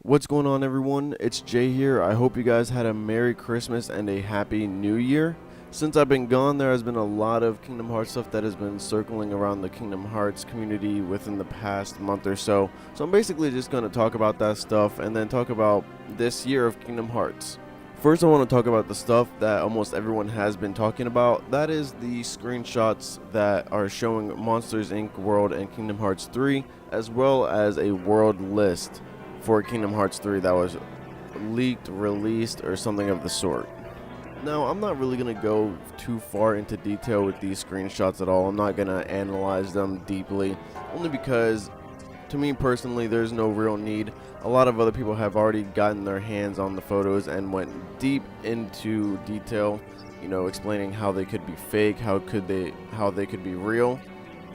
What's going on, everyone? It's Jay here. I hope you guys had a Merry Christmas and a Happy New Year. Since I've been gone, there has been a lot of Kingdom Hearts stuff that has been circling around the Kingdom Hearts community within the past month or so. So I'm basically just going to talk about that stuff and then talk about this year of Kingdom Hearts. First, I want to talk about the stuff that almost everyone has been talking about. That is the screenshots that are showing Monsters Inc. World and Kingdom Hearts 3, as well as a world list for Kingdom Hearts 3 that was leaked, released, or something of the sort. Now, I'm not really going to go too far into detail with these screenshots at all. I'm not going to analyze them deeply, only because, to me personally, there's no real need. A lot of other people have already gotten their hands on the photos and went deep into detail, explaining how they could be fake, how they could be real.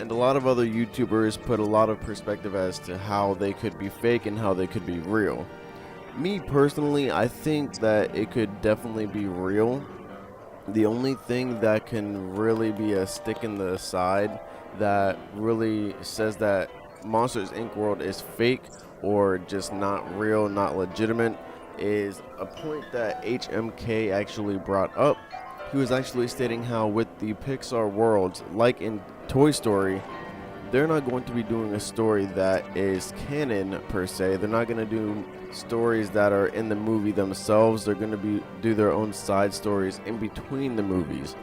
And a lot of other YouTubers put a lot of perspective as to how they could be fake and how they could be real. Me personally, I think that it could definitely be real. The only thing that can really be a stick in the side that really says that Monsters Inc. World is fake or just not real, not legitimate, is a point that HMK actually brought up. He was actually stating how with the Pixar worlds, like in Toy Story, they're not going to be doing a story that is canon per se. They're not going to do stories that are in the movie themselves. They're going to do their own side stories in between the movies.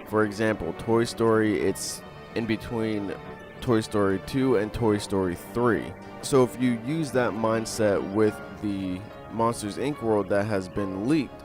For example, Toy Story, it's in between Toy Story 2 and Toy Story 3. So if you use that mindset with the Monsters Inc. world that has been leaked,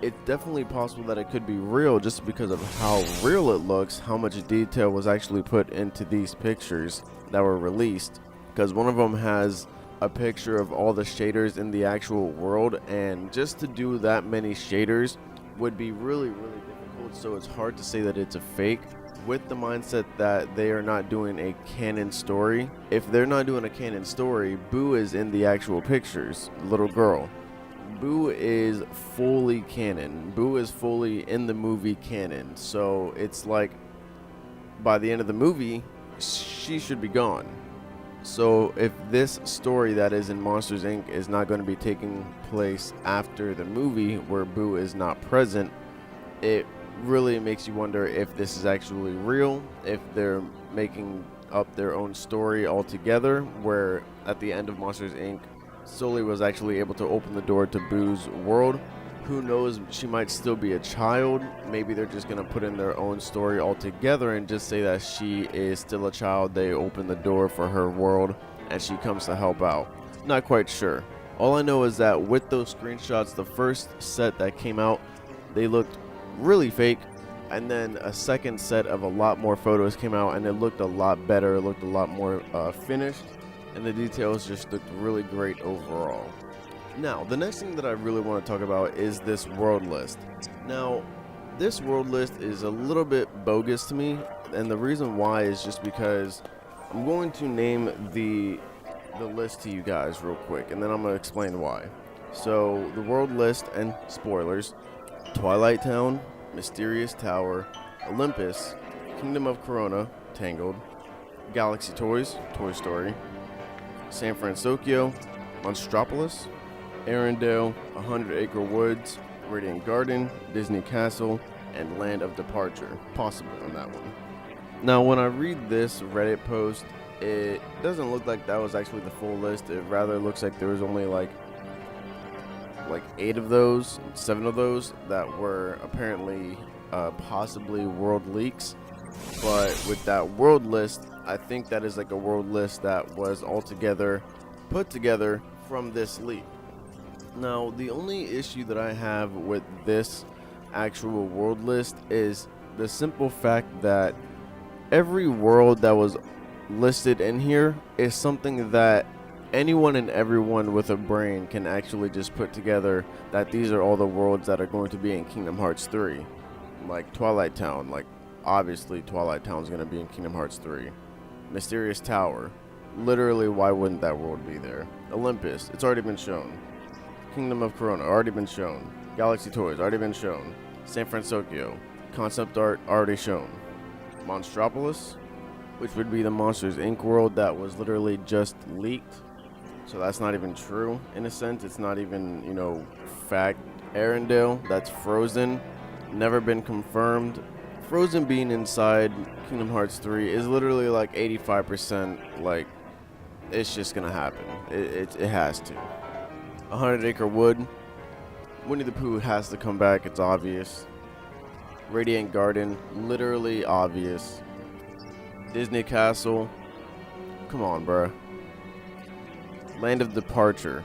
it's definitely possible that it could be real just because of how real it looks, how much detail was actually put into these pictures that were released. Because one of them has a picture of all the shaders in the actual world, and just to do that many shaders would be really, really difficult. So it's hard to say that it's a fake with the mindset that they are not doing a canon story. If they're not doing a canon story, Boo is in the actual pictures, little girl. Boo is fully canon. Boo is fully in the movie canon. So it's like by the end of the movie, she should be gone. So if this story that is in Monsters Inc. is not going to be taking place after the movie where Boo is not present, it really makes you wonder if this is actually real, if they're making up their own story altogether, where at the end of Monsters Inc. Sully was actually able to open the door to Boo's world. Who knows, she might still be a child. Maybe they're just going to put in their own story altogether and just say that she is still a child. They open the door for her world and she comes to help out. Not quite sure. All I know is that with those screenshots, the first set that came out, they looked really fake. And then a second set of a lot more photos came out and it looked a lot better. It looked a lot more finished. And the details just looked really great overall. Now, the next thing that I really want to talk about is this world list. Now, this world list is a little bit bogus to me, and the reason why is just because I'm going to name the list to you guys real quick, and then I'm going to explain why. So, the world list, and spoilers: Twilight Town, Mysterious Tower, Olympus, Kingdom of Corona, Tangled, Galaxy Toys, Toy Story, San Francisco, Monstropolis, Arendelle, 100 Acre Woods, Radiant Garden, Disney Castle, and Land of Departure. Possible on that one. Now, when I read this Reddit post, it doesn't look like that was actually the full list. It rather looks like there was only like 8 of those, 7 of those that were apparently possibly world leaks. But with that world list, I think that is like a world list that was altogether put together from this leak. Now, the only issue that I have with this actual world list is the simple fact that every world that was listed in here is something that anyone and everyone with a brain can actually just put together, that these are all the worlds that are going to be in Kingdom Hearts 3. Like Twilight Town, obviously Twilight Town is going to be in Kingdom Hearts 3. Mysterious Tower, literally, why wouldn't that world be there? Olympus, it's already been shown. Kingdom of Corona, already been shown. Galaxy Toys, already been shown. San Francisco, concept art, already shown. Monstropolis, which would be the Monsters Inc. world that was literally just leaked. So that's not even true in a sense. It's not even, fact. Arendelle, that's frozen, never been confirmed. Frozen being inside Kingdom Hearts 3 is literally like 85%, like, it's just gonna happen. It has to. 100 Acre Wood, Winnie the Pooh has to come back, it's obvious. Radiant Garden, literally obvious. Disney Castle, come on, bruh. Land of Departure.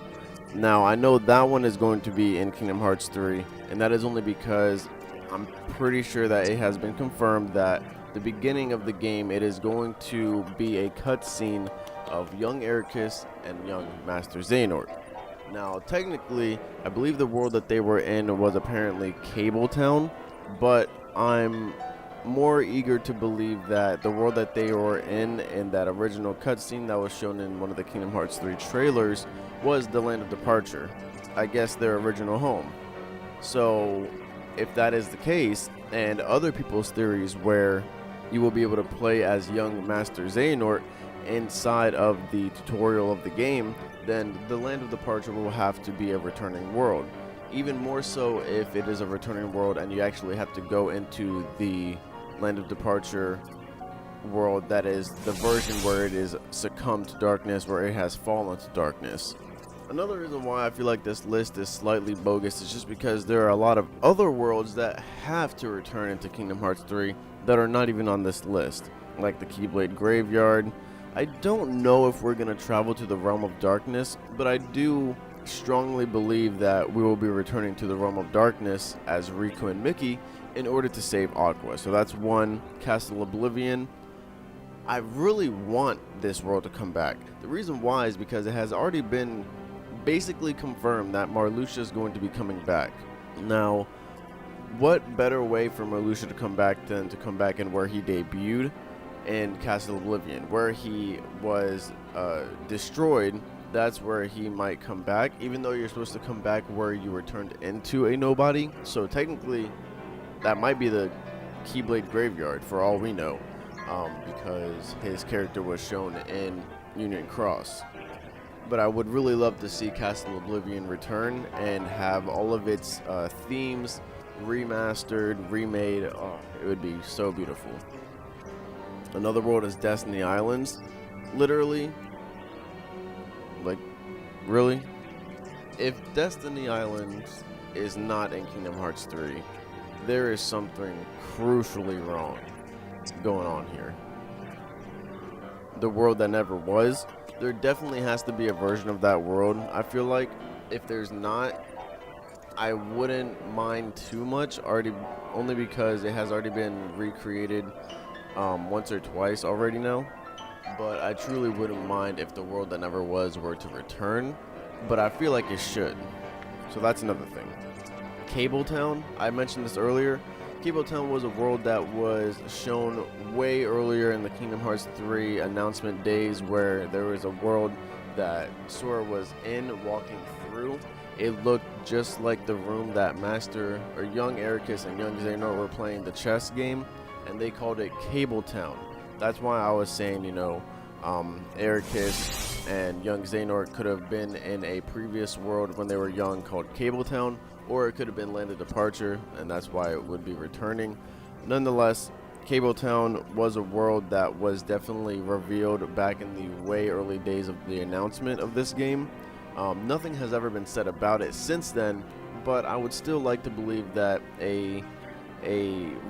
Now, I know that one is going to be in Kingdom Hearts 3, and that is only because I'm pretty sure that it has been confirmed that the beginning of the game, it is going to be a cutscene of young Ericus and young Master Xehanort. Now, technically, I believe the world that they were in was apparently Cable Town, but I'm more eager to believe that the world that they were in that original cutscene that was shown in one of the Kingdom Hearts 3 trailers was the Land of Departure. I guess their original home. So, if that is the case, and other people's theories where you will be able to play as young Master Xehanort inside of the tutorial of the game, then the Land of Departure will have to be a returning world. Even more so if it is a returning world and you actually have to go into the Land of Departure world that is the version where it is succumbed to darkness, where it has fallen to darkness. Another reason why I feel like this list is slightly bogus is just because there are a lot of other worlds that have to return into Kingdom Hearts 3 that are not even on this list, like the Keyblade Graveyard. I don't know if we're going to travel to the Realm of Darkness, but I do strongly believe that we will be returning to the Realm of Darkness as Riku and Mickey in order to save Aqua. So that's one. Castle Oblivion. I really want this world to come back. The reason why is because it has already been basically confirmed that Marluxia is going to be coming back. Now, what better way for Marluxia to come back than to come back in where he debuted in Castle Oblivion, where he was destroyed. That's where he might come back, even though you're supposed to come back where you were turned into a nobody. So technically, that might be the Keyblade Graveyard for all we know, because his character was shown in Union Cross. But I would really love to see Castle Oblivion return and have all of its themes remastered, remade. Oh, it would be so beautiful. Another world is Destiny Islands. Literally, like, really? If Destiny Islands is not in Kingdom Hearts 3, there is something crucially wrong going on here. The world that never was, there definitely has to be a version of that world. I feel like if there's not, I wouldn't mind too much, only because it has already been recreated once or twice already now. But I truly wouldn't mind if the world that never was were to return, but I feel like it should. So that's another thing. Cable Town, I mentioned this earlier. Cable Town was a world that was shown way earlier in the Kingdom Hearts 3 announcement days, where there was a world that Sora was in walking through. It looked just like the room that Master or young Ericus and young Xehanort were playing the chess game, and they called it Cable Town. That's why I was saying, Ericus and young Xehanort could have been in a previous world when they were young called Cable Town, or it could have been Land of Departure, and that's why it would be returning. Nonetheless, Cable Town was a world that was definitely revealed back in the way early days of the announcement of this game. Nothing has ever been said about it since then, but I would still like to believe that a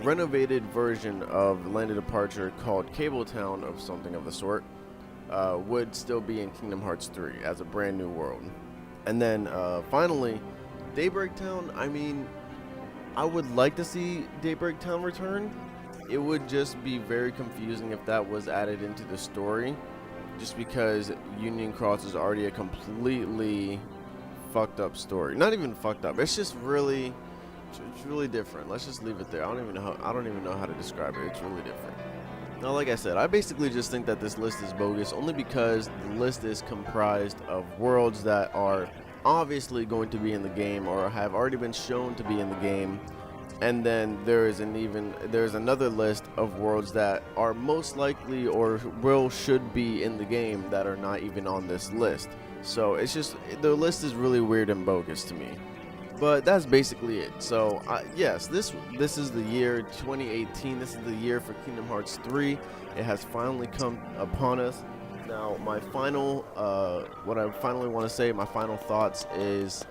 renovated version of Land of Departure called Cable Town, of something of the sort, would still be in Kingdom Hearts 3 as a brand new world. And then finally, Daybreak Town. I mean, I would like to see Daybreak Town return. It would just be very confusing if that was added into the story, just because Union Cross is already a completely fucked up story. Not even fucked up. It's just really, it's really different. Let's just leave it there. I don't even know how to describe it. It's really different. Now, like I said, I basically just think that this list is bogus, only because the list is comprised of worlds that are obviously going to be in the game or have already been shown to be in the game, and then there's another list of worlds that are most likely or should be in the game that are not even on this list. So it's just, the list is really weird and bogus to me. But that's basically it. So yes, this is the year 2018. This is the year for Kingdom Hearts 3. It has finally come upon us. Now, my final, what I finally want to say, my final thoughts is,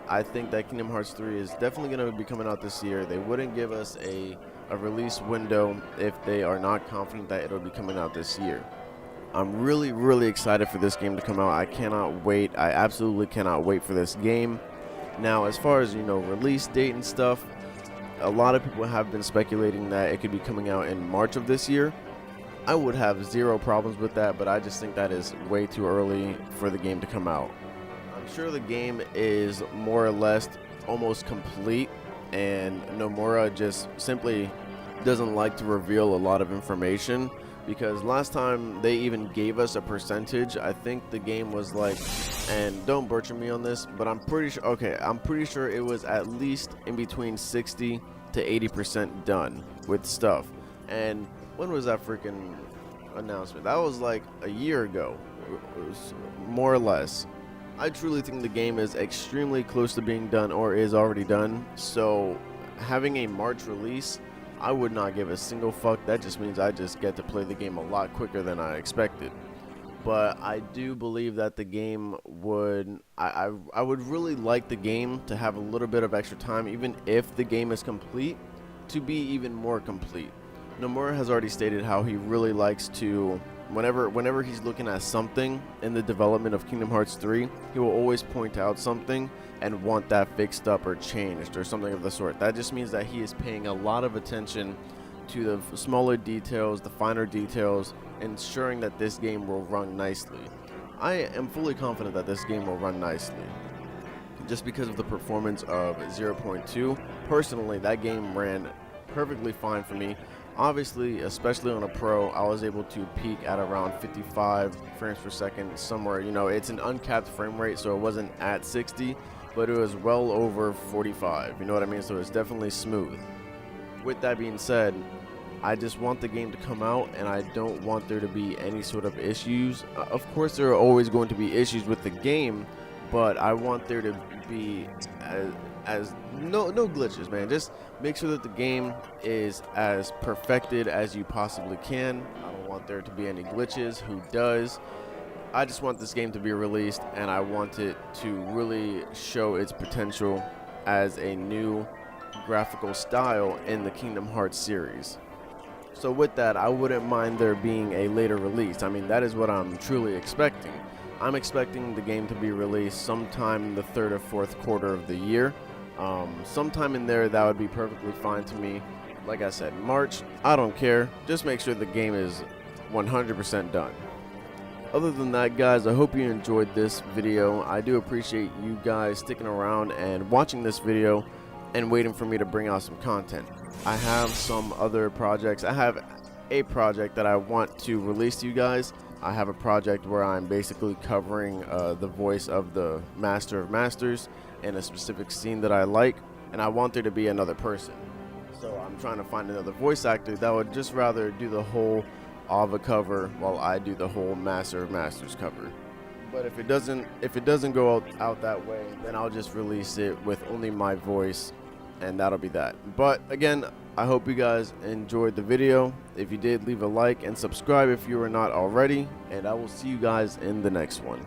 I think that Kingdom Hearts 3 is definitely going to be coming out this year. They wouldn't give us a release window if they are not confident that it'll be coming out this year. I'm really, really excited for this game to come out. I cannot wait. I absolutely cannot wait for this game. Now, as far as, release date and stuff, a lot of people have been speculating that it could be coming out in March of this year. I would have zero problems with that, but I just think that is way too early for the game to come out. I'm sure the game is more or less almost complete, and Nomura just simply doesn't like to reveal a lot of information, because last time they even gave us a percentage. I think the game was like, and don't butcher me on this, but I'm pretty sure it was at least in between 60 to 80% done with stuff. And when was that freaking announcement? That was like a year ago, more or less. I truly think the game is extremely close to being done, or is already done. So having a March release, I would not give a single fuck. That just means I just get to play the game a lot quicker than I expected. But I do believe that the game would, I would really like the game to have a little bit of extra time, even if the game is complete, to be even more complete. Nomura has already stated how he really likes to, whenever he's looking at something in the development of Kingdom Hearts 3, he will always point out something and want that fixed up or changed or something of the sort. That just means that he is paying a lot of attention to the smaller details, the finer details, ensuring that this game will run nicely. I am fully confident that this game will run nicely, just because of the performance of 0.2. Personally, that game ran perfectly fine for me. Obviously, especially on a pro, I was able to peak at around 55 frames per second somewhere. It's an uncapped frame rate, so it wasn't at 60, but it was well over 45. You know what I mean? So it's definitely smooth. With that being said, I just want the game to come out, and I don't want there to be any sort of issues. Of course, there are always going to be issues with the game, but I want there to be as no glitches, man. Just make sure that the game is as perfected as you possibly can. I don't want there to be any glitches. Who does? I just want this game to be released, and I want it to really show its potential as a new graphical style in the Kingdom Hearts series. So with that, I wouldn't mind there being a later release. I mean, that is what I'm truly expecting. I'm expecting the game to be released sometime in the third or fourth quarter of the year. Sometime in there, that would be perfectly fine to me. Like I said, March, I don't care. Just make sure the game is 100% done. Other than that, guys, I hope you enjoyed this video. I do appreciate you guys sticking around and watching this video and waiting for me to bring out some content. I have some other projects. I have a project that I want to release to you guys. I have a project where I'm basically covering the voice of the Master of Masters in a specific scene that I like, and I want there to be another person. So I'm trying to find another voice actor that would just rather do the whole Ava cover while I do the whole Master of Masters cover. But if it doesn't go out that way, then I'll just release it with only my voice, and that'll be that. But again, I hope you guys enjoyed the video. If you did, leave a like and subscribe if you are not already, and I will see you guys in the next one.